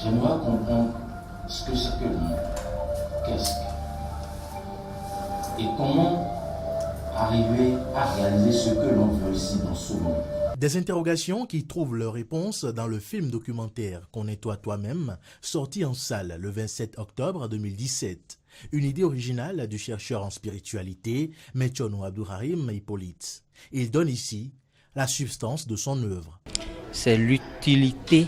J'aimerais comprendre ce que c'est que le monde. Qu'est-ce que? Et comment arriver à réaliser ce que l'on veut ici dans ce monde. Des interrogations qui trouvent leur réponse dans le film documentaire Connais-toi toi-même, sorti en salle le 27 octobre 2017. Une idée originale du chercheur en spiritualité, Mechonou Abdourahim Hippolyte. Il donne ici la substance de son œuvre. C'est l'utilité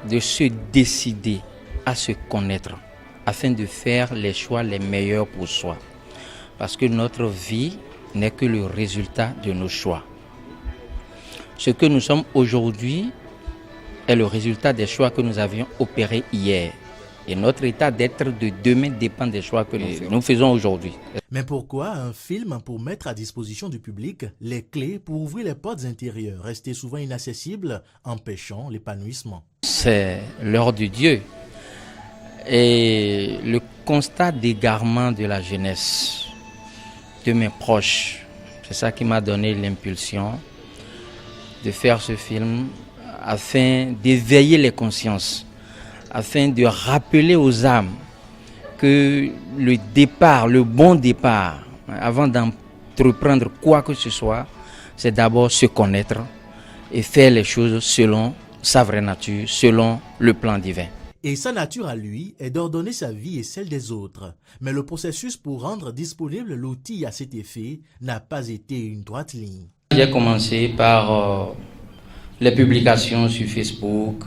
de se décider à se connaître afin de faire les choix les meilleurs pour soi. Parce que notre vie n'est que le résultat de nos choix. Ce que nous sommes aujourd'hui est le résultat des choix que nous avions opérés hier. Et notre état d'être de demain dépend des choix que nous faisons aujourd'hui. Mais pourquoi un film pour mettre à disposition du public les clés pour ouvrir les portes intérieures, restées souvent inaccessibles, empêchant l'épanouissement? C'est l'heure de Dieu. Et le constat d'égarement de la jeunesse, de mes proches, c'est ça qui m'a donné l'impulsion de faire ce film afin d'éveiller les consciences, afin de rappeler aux âmes que le départ, le bon départ, avant d'entreprendre quoi que ce soit, c'est d'abord se connaître et faire les choses selon sa vraie nature, selon le plan divin. Et sa nature à lui est d'ordonner sa vie et celle des autres. Mais le processus pour rendre disponible l'outil à cet effet n'a pas été une droite ligne. J'ai commencé par les publications sur Facebook,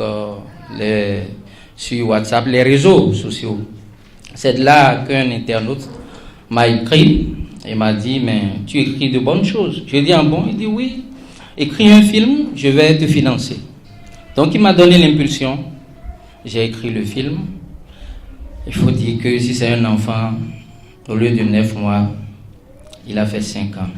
sur WhatsApp, les réseaux sociaux. C'est de là qu'un internaute m'a écrit et m'a dit « Mais tu écris de bonnes choses ». Je dis « Ah bon ?» Il dit « Oui, écris un film, je vais te financer ». Donc il m'a donné l'impulsion. J'ai écrit le film. Il faut dire que si c'est un enfant, au lieu de 9 mois, il a fait 5 ans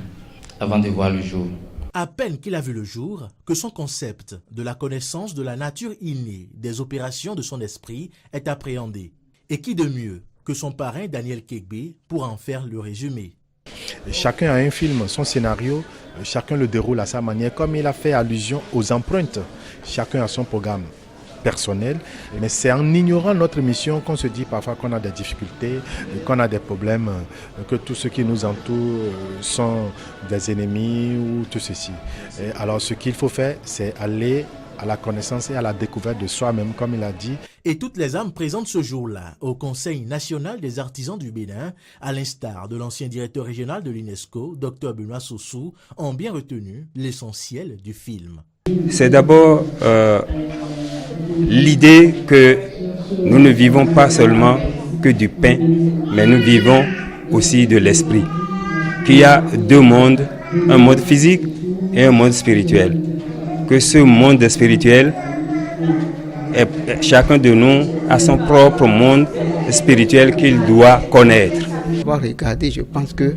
avant de voir le jour. À peine qu'il a vu le jour, que son concept de la connaissance de la nature innée des opérations de son esprit est appréhendé. Et qui de mieux que son parrain Daniel Kegbe pour en faire le résumé? Chacun a un film, son scénario, chacun le déroule à sa manière, comme il a fait allusion aux empreintes. Chacun a son programme personnel, mais c'est en ignorant notre mission qu'on se dit parfois qu'on a des difficultés, qu'on a des problèmes, que tous ceux qui nous entourent sont des ennemis ou tout ceci. Alors ce qu'il faut faire, c'est aller à la connaissance et à la découverte de soi-même, comme il a dit. Et toutes les âmes présentes ce jour-là au Conseil national des artisans du Bénin, à l'instar de l'ancien directeur régional de l'UNESCO, Dr Benoît Sossou, ont bien retenu l'essentiel du film. C'est d'abord l'idée que nous ne vivons pas seulement que du pain, mais nous vivons aussi de l'esprit. Qu'il y a deux mondes, un monde physique et un monde spirituel. Que ce monde spirituel, chacun de nous a son propre monde spirituel qu'il doit connaître. Regardez, je pense que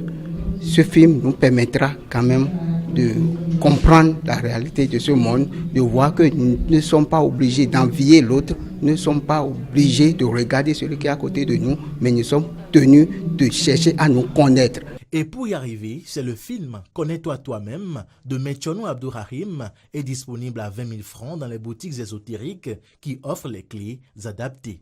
ce film nous permettra quand même de comprendre la réalité de ce monde, de voir que nous ne sommes pas obligés d'envier l'autre, nous ne sommes pas obligés de regarder celui qui est à côté de nous, mais nous sommes tenus de chercher à nous connaître. Et pour y arriver, c'est le film Connais-toi toi-même de Mechonou Abdourahim est disponible à 20 000 francs dans les boutiques ésotériques qui offrent les clés adaptées.